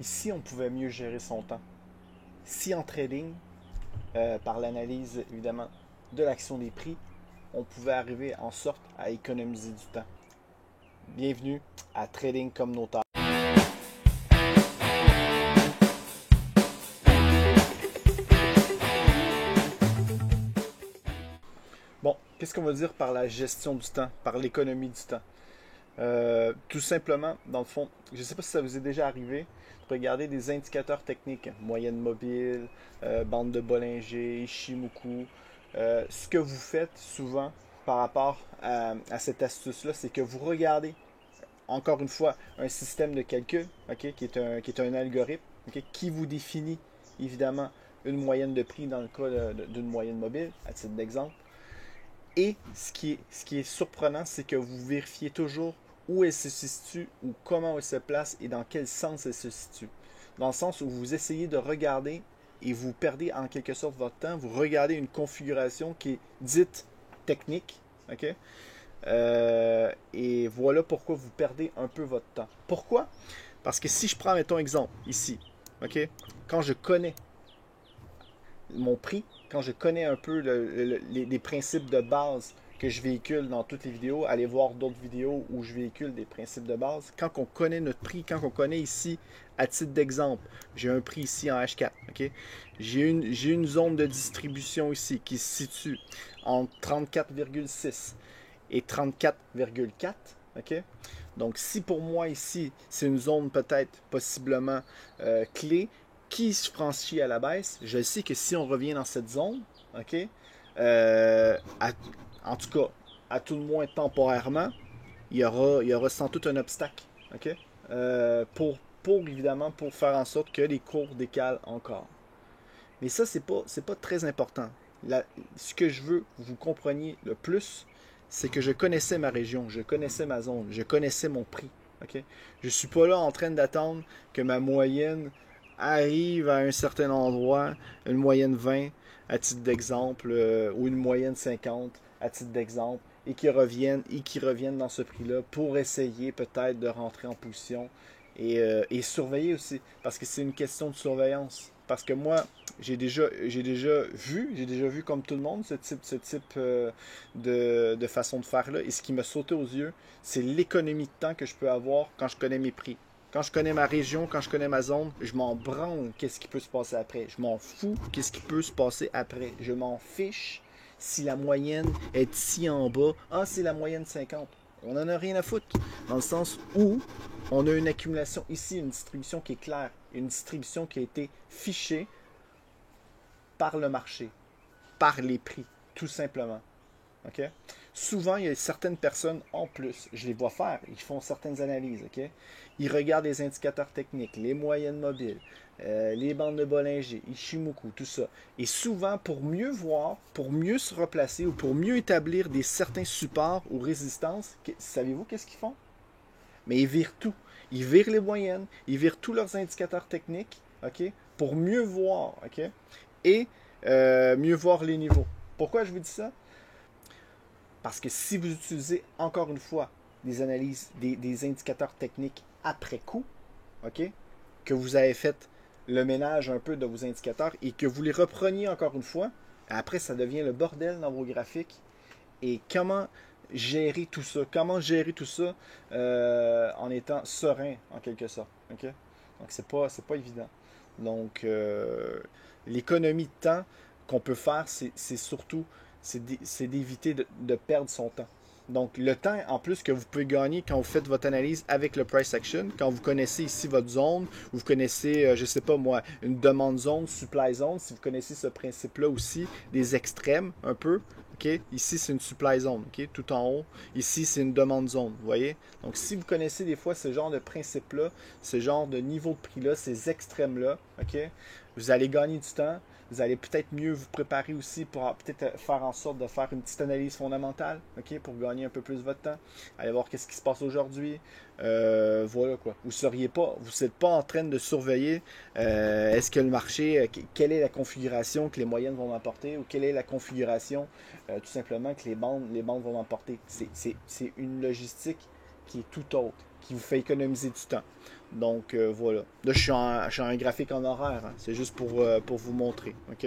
Ici, on pouvait mieux gérer son temps. Si en trading, par l'analyse évidemment de l'action des prix, on pouvait arriver en sorte à économiser du temps. Bienvenue à Trading comme notaire. Bon, qu'est-ce qu'on va dire par la gestion du temps, par l'économie du temps? Tout simplement, dans le fond, je ne sais pas si ça vous est déjà arrivé, de regarder des indicateurs techniques, moyenne mobile, bande de Bollinger, Ishimoku. Ce que vous faites souvent par rapport à cette astuce-là, c'est que vous regardez, encore une fois, un système de calcul, ok, qui est un algorithme, ok, qui vous définit évidemment une moyenne de prix dans le cas d'une moyenne mobile, à titre d'exemple. Et ce qui est surprenant, c'est que vous vérifiez toujours où elle se situe ou comment elle se place et dans quel sens elle se situe. Dans le sens où vous essayez de regarder et vous perdez en quelque sorte votre temps, vous regardez une configuration qui est dite technique, ok? Et voilà pourquoi vous perdez un peu votre temps. Pourquoi? Parce que si je prends, mettons, exemple, ici, ok? Quand je connais mon prix, quand je connais un peu les principes de base que je véhicule dans toutes les vidéos, allez voir d'autres vidéos où je véhicule des principes de base. Quand on connaît notre prix, quand on connaît ici, à titre d'exemple, j'ai un prix ici en H4, ok? J'ai une zone de distribution ici qui se situe entre 34,6 et 34,4, ok? Donc si pour moi ici, c'est une zone peut-être possiblement clé, qui se franchit à la baisse, je sais que si on revient dans cette zone, ok, à, en tout cas, à tout le moins temporairement, il y aura sans doute un obstacle, ok, évidemment pour faire en sorte que les cours décalent encore. Mais ça, c'est pas très important. Ce que je veux que vous compreniez le plus, c'est que je connaissais ma région, je connaissais ma zone, je connaissais mon prix. Ok. Je ne suis pas là en train d'attendre que ma moyenne arrive à un certain endroit, une moyenne 20 à titre d'exemple, ou une moyenne 50 à titre d'exemple, et qui reviennent dans ce prix-là pour essayer peut-être de rentrer en position et surveiller aussi, parce que c'est une question de surveillance. Parce que moi, j'ai déjà vu comme tout le monde ce type de façon de faire là. Et ce qui m'a sauté aux yeux, c'est l'économie de temps que je peux avoir quand je connais mes prix. Quand je connais ma région, quand je connais ma zone, je m'en branle qu'est-ce qui peut se passer après. Je m'en fous qu'est-ce qui peut se passer après. Je m'en fiche si la moyenne est ici en bas. Ah, c'est la moyenne 50. On n'en a rien à foutre. Dans le sens où on a une accumulation ici, une distribution qui est claire, une distribution qui a été fichée par le marché, par les prix, tout simplement. OK? Souvent, il y a certaines personnes en plus, je les vois faire, ils font certaines analyses. OK? Ils regardent les indicateurs techniques, les moyennes mobiles, les bandes de Bollinger, Ishimoku, tout ça. Et souvent, pour mieux voir, pour mieux se replacer ou pour mieux établir des certains supports ou résistances, savez-vous qu'est-ce qu'ils font? Mais ils virent tout. Ils virent les moyennes, ils virent tous leurs indicateurs techniques, OK, pour mieux voir, OK, et mieux voir les niveaux. Pourquoi je vous dis ça? Parce que si vous utilisez encore une fois des analyses, des indicateurs techniques après coup, OK, que vous avez fait le ménage un peu de vos indicateurs et que vous les repreniez encore une fois, après ça devient le bordel dans vos graphiques. Et comment gérer tout ça en étant serein en quelque sorte. OK? Donc c'est pas évident. Donc l'économie de temps qu'on peut faire, c'est surtout c'est d'éviter de perdre son temps. Donc, le temps en plus que vous pouvez gagner quand vous faites votre analyse avec le price action, quand vous connaissez ici votre zone, vous connaissez, je ne sais pas moi, une demande zone, supply zone, si vous connaissez ce principe-là aussi, des extrêmes un peu, ok? Ici, c'est une supply zone, ok? Tout en haut. Ici, c'est une demande zone, vous voyez? Donc, si vous connaissez des fois ce genre de principe-là, ce genre de niveau de prix-là, ces extrêmes-là, ok? Vous allez gagner du temps. Vous allez peut-être mieux vous préparer aussi pour peut-être faire en sorte de faire une petite analyse fondamentale, ok, pour gagner un peu plus votre temps. Allez voir qu'est-ce qui se passe aujourd'hui. Voilà quoi. Vous n'êtes pas en train de surveiller est-ce que le marché, quelle est la configuration que les moyennes vont apporter ou quelle est la configuration tout simplement que les bandes vont apporter. C'est une logistique qui est tout autre. qui vous fait économiser du temps. Donc voilà. Là, je suis en un graphique en horaire. Hein. C'est juste pour vous montrer. OK?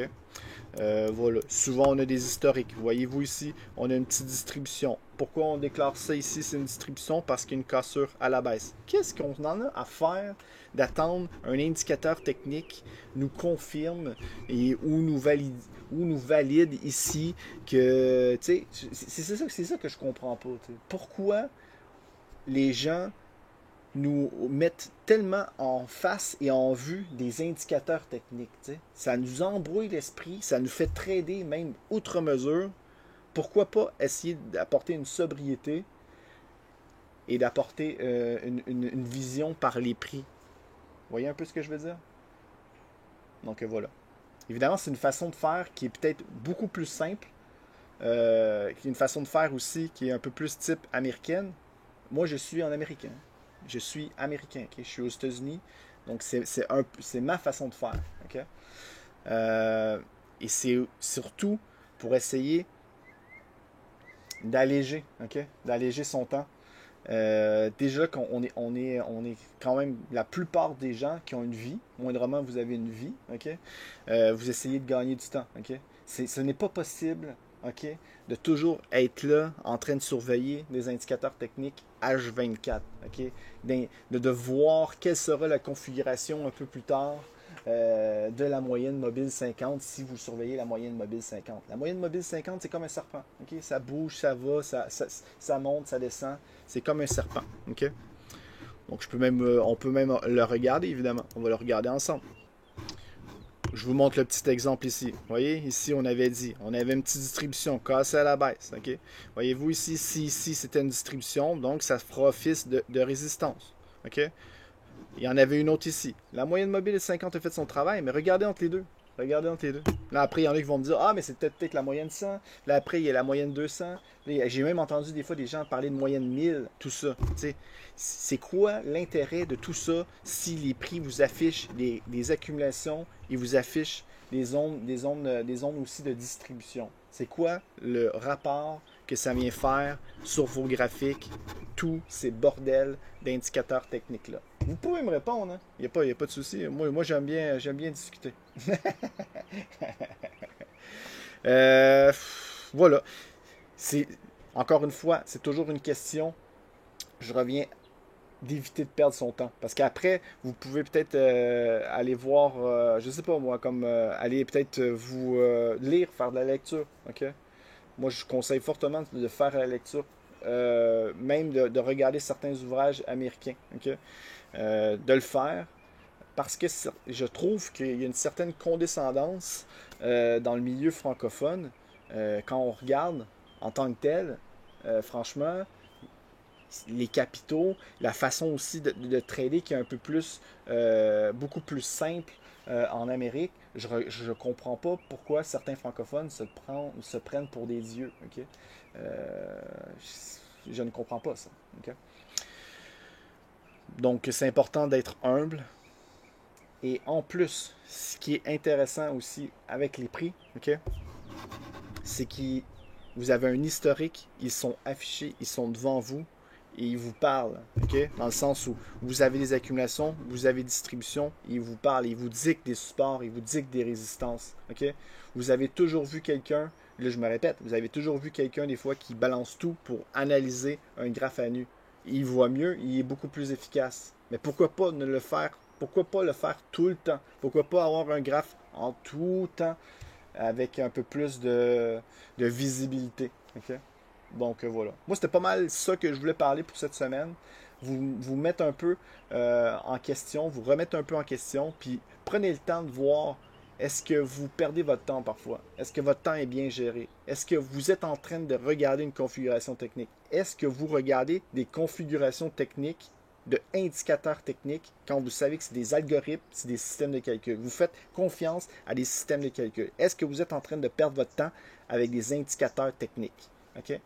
Voilà. Souvent, on a des historiques. Voyez-vous ici, on a une petite distribution. Pourquoi on déclare ça ici, c'est une distribution? Parce qu'il y a une cassure à la baisse. Qu'est-ce qu'on en a à faire d'attendre un indicateur technique nous confirme et ou nous valide ici que, tu sais, c'est ça que je comprends pas. T'sais. Pourquoi les gens nous mettent tellement en face et en vue des indicateurs techniques. T'sais. Ça nous embrouille l'esprit, ça nous fait trader même outre mesure. Pourquoi pas essayer d'apporter une sobriété et d'apporter une vision par les prix? Vous voyez un peu ce que je veux dire? Donc voilà. Évidemment, c'est une façon de faire qui est peut-être beaucoup plus simple, qui est une façon de faire aussi qui est un peu plus type américaine. Moi, je suis en américain. Je suis américain, okay? Je suis aux États-Unis, donc c'est ma façon de faire. Okay? Et c'est surtout pour essayer d'alléger, okay? D'alléger son temps. Déjà qu'on on est quand même la plupart des gens qui ont une vie, moindrement vous avez une vie, okay? Vous essayez de gagner du temps. Okay? Ce n'est pas possible, okay, de toujours être là en train de surveiller des indicateurs techniques H24. Okay? De voir quelle sera la configuration un peu plus tard de la moyenne mobile 50 si vous surveillez la moyenne mobile 50. La moyenne mobile 50, c'est comme un serpent. Okay? Ça bouge, ça va, ça monte, ça descend. C'est comme un serpent. Okay? Donc on peut même le regarder, évidemment. On va le regarder ensemble. Je vous montre le petit exemple ici. Vous voyez, ici, on avait dit, on avait une petite distribution cassée à la baisse. Okay? Voyez-vous ici, si ici, c'était une distribution, donc ça fera office de résistance. Okay? Il y en avait une autre ici. La moyenne mobile 50 a fait son travail, mais regardez entre les deux. Regardez entre les deux. Là, après, il y en a qui vont me dire, ah, mais c'est peut-être la moyenne 100. Là, après, il y a la moyenne 200. J'ai même entendu des fois des gens parler de moyenne 1000, tout ça. T'sais, c'est quoi l'intérêt de tout ça si les prix vous affichent des accumulations et vous affichent des zones aussi de distribution? C'est quoi le rapport que ça vient faire sur vos graphiques, tous ces bordels d'indicateurs techniques-là? Vous pouvez me répondre, hein? Il n'y a pas de souci. Moi j'aime bien discuter. Voilà. C'est, encore une fois, c'est toujours une question. Je reviens d'éviter de perdre son temps. Parce qu'après, vous pouvez peut-être aller voir, je sais pas moi, comme aller peut-être vous lire, faire de la lecture. OK? Moi, je conseille fortement de faire la lecture, même de regarder certains ouvrages américains. OK? De le faire parce que je trouve qu'il y a une certaine condescendance dans le milieu francophone quand on regarde en tant que tel. Franchement, les capitaux, la façon aussi de trader qui est un peu plus, beaucoup plus simple en Amérique, je ne comprends pas pourquoi certains francophones se prennent pour des dieux. Okay? Je ne comprends pas ça. Okay? Donc, c'est important d'être humble. Et en plus, ce qui est intéressant aussi avec les prix, okay, c'est que vous avez un historique, ils sont affichés, ils sont devant vous et ils vous parlent. Okay, dans le sens où vous avez des accumulations, vous avez distribution, ils vous parlent, ils vous dictent des supports, ils vous dictent des résistances. Okay? Vous avez toujours vu quelqu'un, là je me répète, vous avez toujours vu quelqu'un des fois qui balance tout pour analyser un graphe à nu. Il voit mieux, il est beaucoup plus efficace. Mais pourquoi pas ne le faire? Pourquoi pas le faire tout le temps? Pourquoi pas avoir un graphe en tout temps avec un peu plus de visibilité? Okay? Donc voilà. Moi, c'était pas mal ça que je voulais parler pour cette semaine. Vous mettre un peu en question, vous remettre un peu en question, puis prenez le temps de voir est-ce que vous perdez votre temps parfois? Est-ce que votre temps est bien géré? Est-ce que vous êtes en train de regarder une configuration technique? Est-ce que vous regardez des configurations techniques de indicateurs techniques quand vous savez que c'est des algorithmes, c'est des systèmes de calcul? Vous faites confiance à des systèmes de calcul. Est-ce que vous êtes en train de perdre votre temps avec des indicateurs techniques? Okay?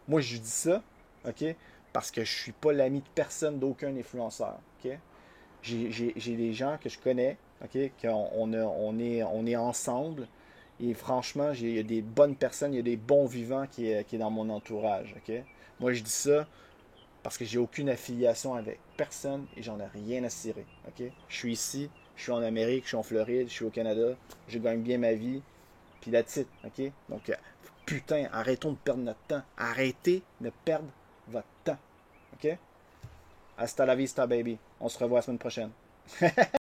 Moi, je dis ça, OK, parce que je ne suis pas l'ami de personne, d'aucun influenceur. OK? J'ai des gens que je connais, OK, on est ensemble. Et franchement, il y a des bonnes personnes, il y a des bons vivants qui est dans mon entourage. OK? Moi, je dis ça parce que j'ai aucune affiliation avec personne et j'en ai rien à cirer. OK? Je suis ici, je suis en Amérique, je suis en Floride, je suis au Canada, je gagne bien ma vie, puis that's it. OK? Donc, putain, arrêtons de perdre notre temps. Arrêtez de perdre votre temps. OK? Hasta la vista, baby. On se revoit la semaine prochaine.